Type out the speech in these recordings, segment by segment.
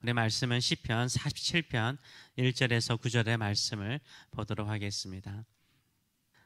우리 말씀은 시편 47편 1절에서 9절의 말씀을 보도록 하겠습니다.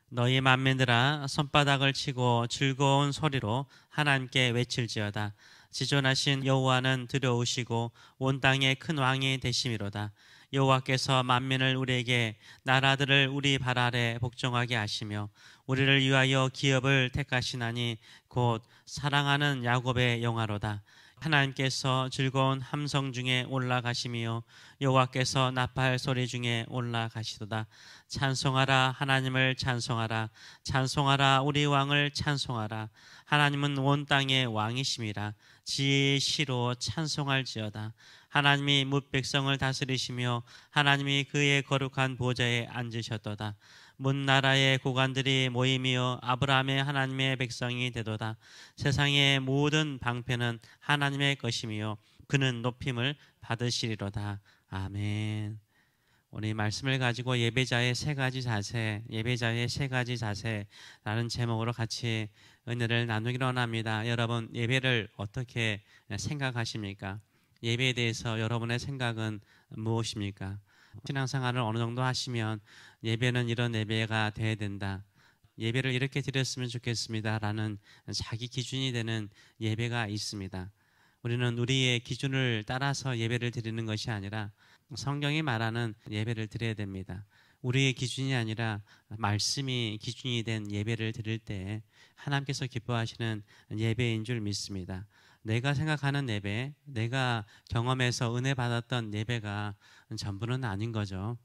너희 만민들아 손바닥을 치고 즐거운 소리로 하나님께 외칠지어다. 지존하신 여호와는 두려우시고 온 땅의 큰 왕이 되심이로다. 여호와께서 만민을 우리에게 나라들을 우리 발 아래 복종하게 하시며 우리를 위하여 기업을 택하시나니 곧 사랑하는 야곱의 영화로다. 하나님께서 즐거운 함성 중에 올라가시며 여호와께서 나팔 소리 중에 올라가시도다. 찬송하라, 하나님을 찬송하라. 찬송하라, 우리 왕을 찬송하라. 하나님은 온 땅의 왕이심이라. 지혜의 시로 찬송할지어다. 하나님이 뭇 백성을 다스리시며 하나님이 그의 거룩한 보좌에 앉으셨도다. 문 나라의 고관들이 모임이여 아브라함의 하나님의 백성이 되도다. 세상의 모든 방패는 하나님의 것이며 그는 높임을 받으시리로다. 아멘. 오늘 말씀을 가지고 예배자의 세 가지 자세라는 제목으로 같이 은혜를 나누기로 합니다. 여러분, 예배를 어떻게 생각하십니까? 예배에 대해서 여러분의 생각은 무엇입니까? 신앙생활을 어느 정도 하시면 예배는 이런 예배가 돼야 된다, 예배를 이렇게 드렸으면 좋겠습니다 라는 자기 기준이 되는 예배가 있습니다. 우리는 우리의 기준을 따라서 예배를 드리는 것이 아니라 성경이 말하는 예배를 드려야 됩니다. 우리의 기준이 아니라 말씀이 기준이 된 예배를 드릴 때 하나님께서 기뻐하시는 예배인 줄 믿습니다. 내가 생각하는 예배, 내가 경험해서 은혜 받았던 예배가 전부는 아닌 거죠.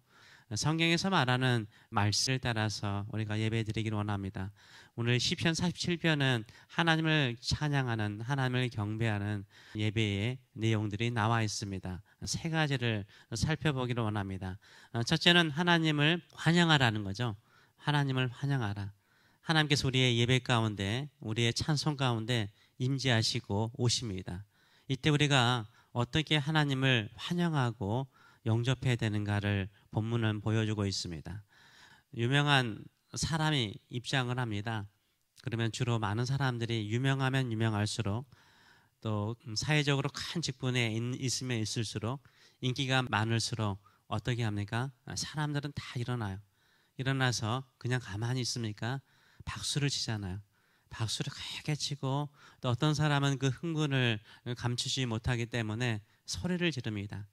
성경에서 말하는 말씀을 따라서 우리가 예배 드리기를 원합니다. 오늘 시편 47편은 하나님을 찬양하는, 하나님을 경배하는 예배의 내용들이 나와 있습니다. 세 가지를 살펴보기를 원합니다. 첫째는 하나님을 환영하라는 거죠. 하나님을 환영하라. 하나님께서 우리의 예배 가운데, 우리의 찬송 가운데 임재하시고 오십니다. 이때 우리가 어떻게 하나님을 환영하고 영접해야 되는가를 본문은 보여주고 있습니다. 유명한 사람이 입장을 합니다. 그러면 주로 많은 사람들이 유명하면 유명할수록, 또 사회적으로 큰 직분에 있으면 있을수록, 인기가 많을수록 어떻게 합니까? 사람들은 다 일어나요. 일어나서 그냥 가만히 있습니까? 박수를 치잖아요. 박수를 크게 치고, 또 어떤 사람은 그 흥분을 감추지 못하기 때문에 소리를 지릅니다.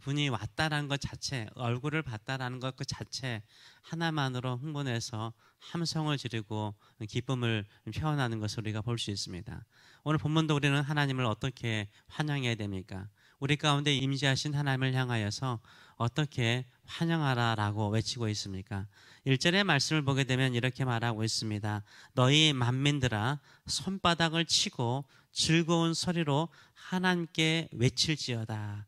분이 왔다라는 것 자체, 얼굴을 봤다라는 것 그 자체 하나만으로 흥분해서 함성을 지르고 기쁨을 표현하는 것을 우리가 볼 수 있습니다. 오늘 본문도 우리는 하나님을 어떻게 환영해야 됩니까? 우리 가운데 임재하신 하나님을 향하여서 어떻게 환영하라라고 외치고 있습니까? 1절의 말씀을 보게 되면 이렇게 말하고 있습니다. 너희 만민들아 손바닥을 치고 즐거운 소리로 하나님께 외칠지어다.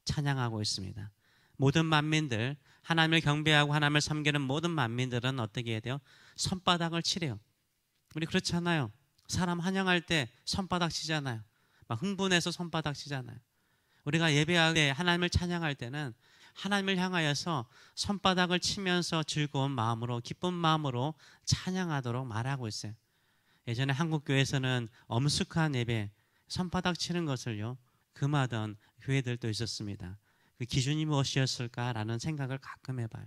찬양하고 있습니다. 모든 만민들, 하나님을 경배하고 하나님을 섬기는 모든 만민들은 어떻게 해야 돼요? 손바닥을 치래요. 우리 그렇잖아요. 사람 환영할 때 손바닥 치잖아요. 막 흥분해서 손바닥 치잖아요. 우리가 예배할 때, 하나님을 찬양할 때는 하나님을 향하여서 손바닥을 치면서 즐거운 마음으로, 기쁜 마음으로 찬양하도록 말하고 있어요. 예전에 한국교회에서는 엄숙한 예배, 손바닥 치는 것을요 금하던 교회들도 있었습니다. 그 기준이 무엇이었을까라는 생각을 가끔 해봐요.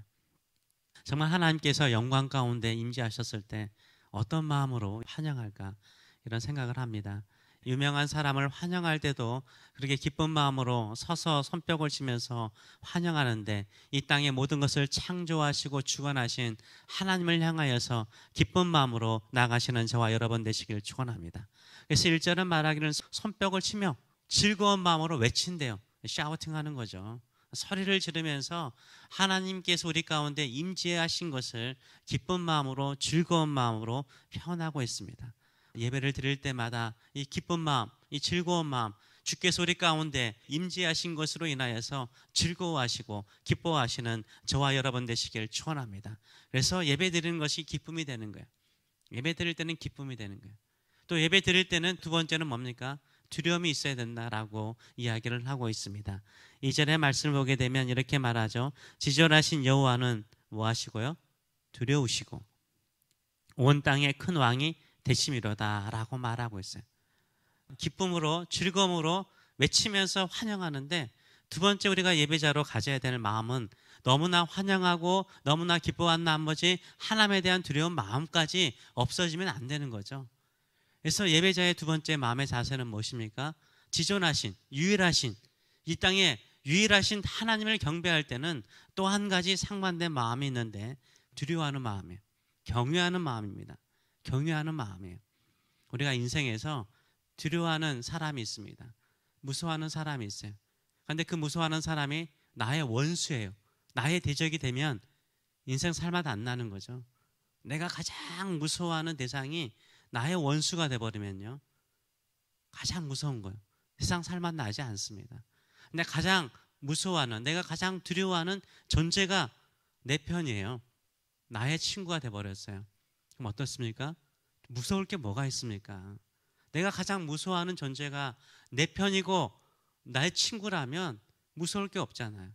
정말 하나님께서 영광 가운데 임재하셨을 때 어떤 마음으로 환영할까, 이런 생각을 합니다. 유명한 사람을 환영할 때도 그렇게 기쁜 마음으로 서서 손뼉을 치면서 환영하는데, 이 땅의 모든 것을 창조하시고 주관하신 하나님을 향하여서 기쁜 마음으로 나가시는 저와 여러분 되시길 축원합니다. 그래서 1절은 말하기를 손뼉을 치며 즐거운 마음으로 외친대요. 샤우팅하는 거죠. 소리를 지르면서 하나님께서 우리 가운데 임재하신 것을 기쁜 마음으로, 즐거운 마음으로 표현하고 있습니다. 예배를 드릴 때마다 이 기쁜 마음, 이 즐거운 마음, 주께서 우리 가운데 임재하신 것으로 인하여서 즐거워하시고 기뻐하시는 저와 여러분 되시길 축원합니다. 그래서 예배 드리는 것이 기쁨이 되는 거예요. 예배 드릴 때는 기쁨이 되는 거예요. 또 예배 드릴 때는 두 번째는 뭡니까? 두려움이 있어야 된다라고 이야기를 하고 있습니다. 2절의 말씀을 보게 되면 이렇게 말하죠. 지존하신 여호와는 뭐 하시고요? 두려우시고 온 땅의 큰 왕이 되심이로다 라고 말하고 있어요. 기쁨으로, 즐거움으로 외치면서 환영하는데 두 번째 우리가 예배자로 가져야 될 마음은 너무나 환영하고 너무나 기뻐하는 나머지 하나님에 대한 두려운 마음까지 없어지면 안 되는 거죠. 그래서 예배자의 두 번째 마음의 자세는 무엇입니까? 지존하신, 유일하신, 이 땅에 유일하신 하나님을 경배할 때는 또 한 가지 상반된 마음이 있는데 두려워하는 마음이에요. 경외하는 마음입니다. 경외하는 마음이에요. 우리가 인생에서 두려워하는 사람이 있습니다. 무서워하는 사람이 있어요. 그런데 그 무서워하는 사람이 나의 원수예요. 나의 대적이 되면 인생 살맛 안 나는 거죠. 내가 가장 무서워하는 대상이 나의 원수가 돼버리면요, 가장 무서운 거예요. 세상 살맛 나지 않습니다. 근데 가장 무서워하는, 내가 가장 두려워하는 존재가 내 편이에요. 나의 친구가 돼버렸어요. 그럼 어떻습니까? 무서울 게 뭐가 있습니까? 내가 가장 무서워하는 존재가 내 편이고 나의 친구라면 무서울 게 없잖아요.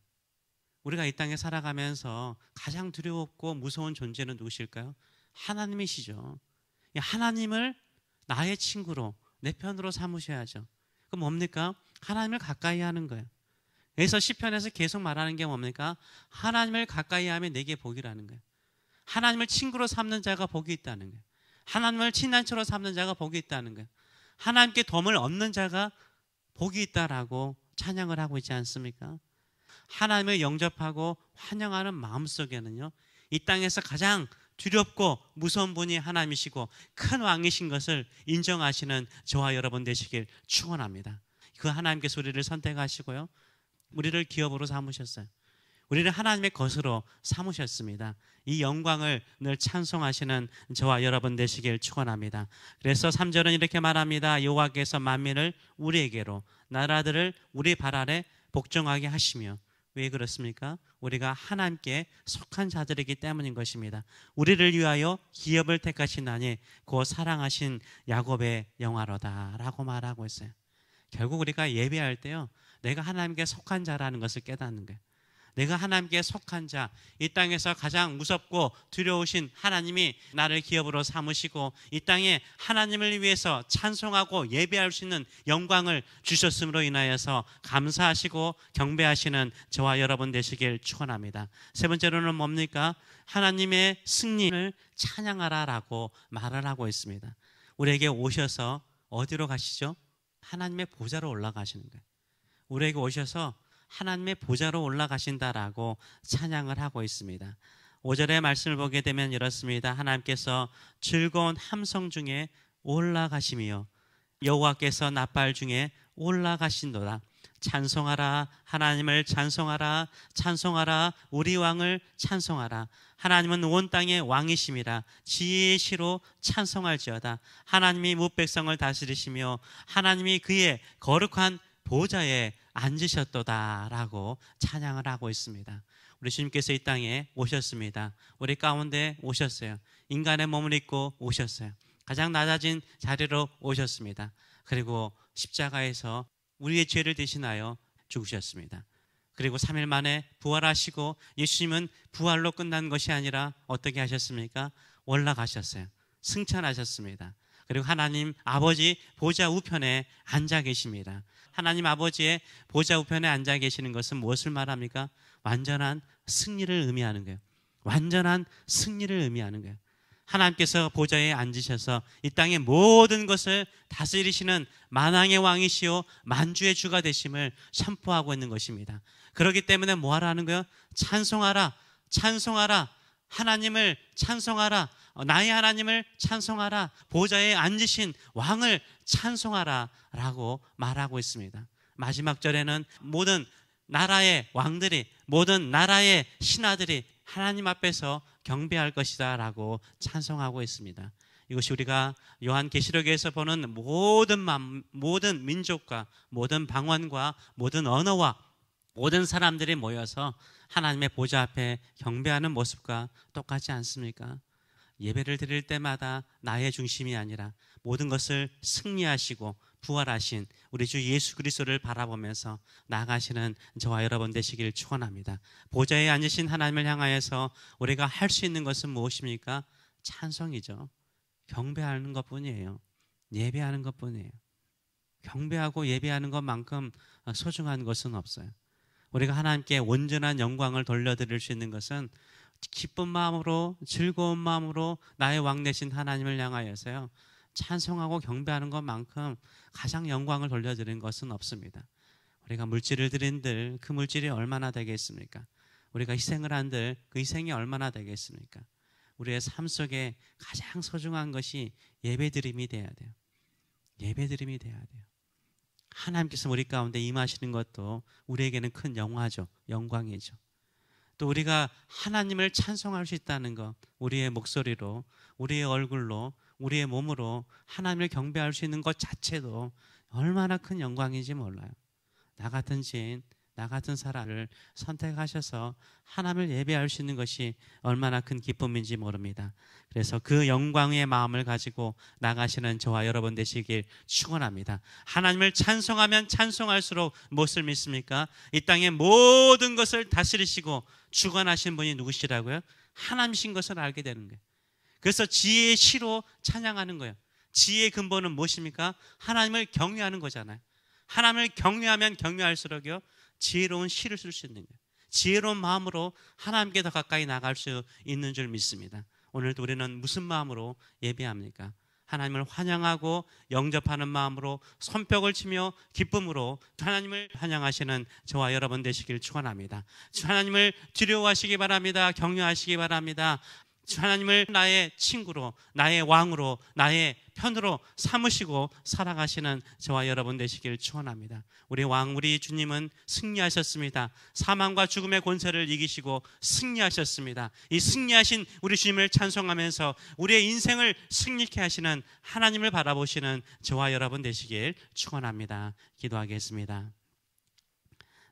우리가 이 땅에 살아가면서 가장 두려웠고 무서운 존재는 누구실까요? 하나님이시죠. 하나님을 나의 친구로, 내 편으로 삼으셔야죠. 그럼 뭡니까? 하나님을 가까이 하는 거예요. 그래서 시편에서 계속 말하는 게 뭡니까? 하나님을 가까이 하면 내게 복이라는 거예요. 하나님을 친구로 삼는 자가 복이 있다는 거예요. 하나님을 친한처로 삼는 자가 복이 있다는 거예요. 하나님께 도움을 얻는 자가 복이 있다라고 찬양을 하고 있지 않습니까? 하나님을 영접하고 환영하는 마음속에는요, 이 땅에서 가장 두렵고 무서운 분이 하나님이시고 큰 왕이신 것을 인정하시는 저와 여러분 되시길 축원합니다. 그 하나님께서 우리를 선택하시고요, 우리를 기업으로 삼으셨어요. 우리를 하나님의 것으로 삼으셨습니다. 이 영광을 늘 찬송하시는 저와 여러분 되시길 축원합니다. 그래서 3절은 이렇게 말합니다. 여호와께서 만민을 우리에게로, 나라들을 우리 발 아래 복종하게 하시며. 왜 그렇습니까? 우리가 하나님께 속한 자들이기 때문인 것입니다. 우리를 위하여 기업을 택하시나니 곧 사랑하신 야곱의 영화로다라고 말하고 있어요. 결국 우리가 예배할 때요, 내가 하나님께 속한 자라는 것을 깨닫는 거예요. 내가 하나님께 속한 자, 이 땅에서 가장 무섭고 두려우신 하나님이 나를 기업으로 삼으시고 이 땅에 하나님을 위해서 찬송하고 예배할 수 있는 영광을 주셨음으로 인하여서 감사하시고 경배하시는 저와 여러분 되시길 축원합니다. 세 번째로는 뭡니까? 하나님의 승리를 찬양하라라고 말을 하고 있습니다. 우리에게 오셔서 어디로 가시죠? 하나님의 보좌로 올라가시는 거예요. 우리에게 오셔서 하나님의 보좌로 올라가신다라고 찬양을 하고 있습니다. 5절의 말씀을 보게 되면 이렇습니다. 하나님께서 즐거운 함성 중에 올라가시며 여호와께서 나팔 중에 올라가신도다. 찬송하라, 하나님을 찬송하라, 찬송하라, 우리 왕을 찬송하라. 하나님은 온 땅의 왕이심이라. 지혜의 시로 찬송할지어다. 하나님이 무백성을 다스리시며 하나님이 그의 거룩한 보좌에 앉으셨도다라고 찬양을 하고 있습니다. 우리 주님께서 이 땅에 오셨습니다. 우리 가운데 오셨어요. 인간의 몸을 입고 오셨어요. 가장 낮아진 자리로 오셨습니다. 그리고 십자가에서 우리의 죄를 대신하여 죽으셨습니다. 그리고 3일 만에 부활하시고, 예수님은 부활로 끝난 것이 아니라 어떻게 하셨습니까? 올라가셨어요. 승천하셨습니다. 그리고 하나님 아버지 보좌 우편에 앉아 계십니다. 하나님 아버지의 보좌 우편에 앉아 계시는 것은 무엇을 말합니까? 완전한 승리를 의미하는 거예요. 완전한 승리를 의미하는 거예요. 하나님께서 보좌에 앉으셔서 이 땅의 모든 것을 다스리시는 만왕의 왕이시오 만주의 주가 되심을 선포하고 있는 것입니다. 그렇기 때문에 뭐 하라는 거예요? 찬송하라, 찬송하라, 하나님을 찬송하라, 나의 하나님을 찬송하라, 보좌에 앉으신 왕을 찬송하라 라고 말하고 있습니다. 마지막 절에는 모든 나라의 왕들이, 모든 나라의 신하들이 하나님 앞에서 경배할 것이다 라고 찬송하고 있습니다. 이것이 우리가 요한계시록에서 보는 모든 민족과 모든 방언과 모든 언어와 모든 사람들이 모여서 하나님의 보좌 앞에 경배하는 모습과 똑같지 않습니까? 예배를 드릴 때마다 나의 중심이 아니라 모든 것을 승리하시고 부활하신 우리 주 예수 그리스도를 바라보면서 나아가시는 저와 여러분 되시길 축원합니다. 보좌에 앉으신 하나님을 향하여서 우리가 할 수 있는 것은 무엇입니까? 찬송이죠. 경배하는 것뿐이에요. 예배하는 것뿐이에요. 경배하고 예배하는 것만큼 소중한 것은 없어요. 우리가 하나님께 온전한 영광을 돌려드릴 수 있는 것은 기쁜 마음으로, 즐거운 마음으로 나의 왕 되신 하나님을 향하여서요, 찬송하고 경배하는 것만큼 가장 영광을 돌려드리는 것은 없습니다. 우리가 물질을 드린들 그 물질이 얼마나 되겠습니까? 우리가 희생을 한들 그 희생이 얼마나 되겠습니까? 우리의 삶 속에 가장 소중한 것이 예배드림이 돼야 돼요. 예배드림이 돼야 돼요. 하나님께서 우리 가운데 임하시는 것도 우리에게는 큰 영화죠. 영광이죠. 또 우리가 하나님을 찬송할 수 있다는 것, 우리의 목소리로, 우리의 얼굴로, 우리의 몸으로 하나님을 경배할 수 있는 것 자체도 얼마나 큰 영광인지 몰라요. 나 같은 지인, 나 같은 사람을 선택하셔서 하나님을 예배할 수 있는 것이 얼마나 큰 기쁨인지 모릅니다. 그래서 그 영광의 마음을 가지고 나가시는 저와 여러분 되시길 축원합니다. 하나님을 찬송하면 찬송할수록 무엇을 믿습니까? 이 땅의 모든 것을 다스리시고 주관하신 분이 누구시라고요? 하나님이신 것을 알게 되는 거예요. 그래서 지혜의 시로 찬양하는 거예요. 지혜의 근본은 무엇입니까? 하나님을 경외하는 거잖아요. 하나님을 경외하면 경외할수록요, 지혜로운 시를 쓸 수 있는 거예요. 지혜로운 마음으로 하나님께 더 가까이 나갈 수 있는 줄 믿습니다. 오늘도 우리는 무슨 마음으로 예배합니까? 하나님을 환영하고 영접하는 마음으로 손뼉을 치며 기쁨으로 하나님을 환영하시는 저와 여러분 되시길 축원합니다. 하나님을 두려워하시기 바랍니다. 경외하시기 바랍니다. 하나님을 나의 친구로, 나의 왕으로, 나의 편으로 삼으시고 살아가시는 저와 여러분 되시길 축원합니다. 우리 왕, 우리 주님은 승리하셨습니다. 사망과 죽음의 권세를 이기시고 승리하셨습니다. 이 승리하신 우리 주님을 찬송하면서 우리의 인생을 승리케 하시는 하나님을 바라보시는 저와 여러분 되시길 축원합니다. 기도하겠습니다.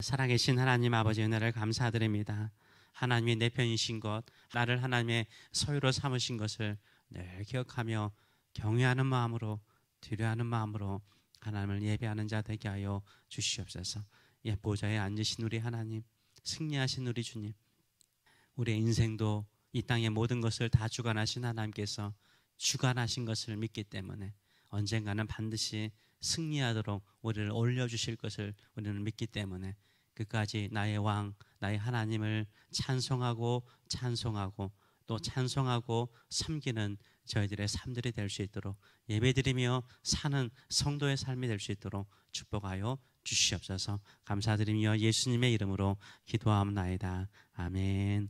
살아계신 하나님 아버지, 은혜를 감사드립니다. 하나님이 내 편이신 것, 나를 하나님의 소유로 삼으신 것을 늘 기억하며 경외하는 마음으로, 두려워하는 마음으로 하나님을 예배하는 자 되게 하여 주시옵소서. 예, 보좌에 앉으신 우리 하나님, 승리하신 우리 주님, 우리의 인생도 이 땅의 모든 것을 다 주관하신 하나님께서 주관하신 것을 믿기 때문에 언젠가는 반드시 승리하도록 우리를 올려주실 것을 우리는 믿기 때문에 끝까지 나의 왕, 나의 하나님을 찬송하고 또 찬송하고 섬기는 저희들의 삶들이 될 수 있도록, 예배드리며 사는 성도의 삶이 될 수 있도록 축복하여 주시옵소서. 감사드리며 예수님의 이름으로 기도하옵나이다. 아멘.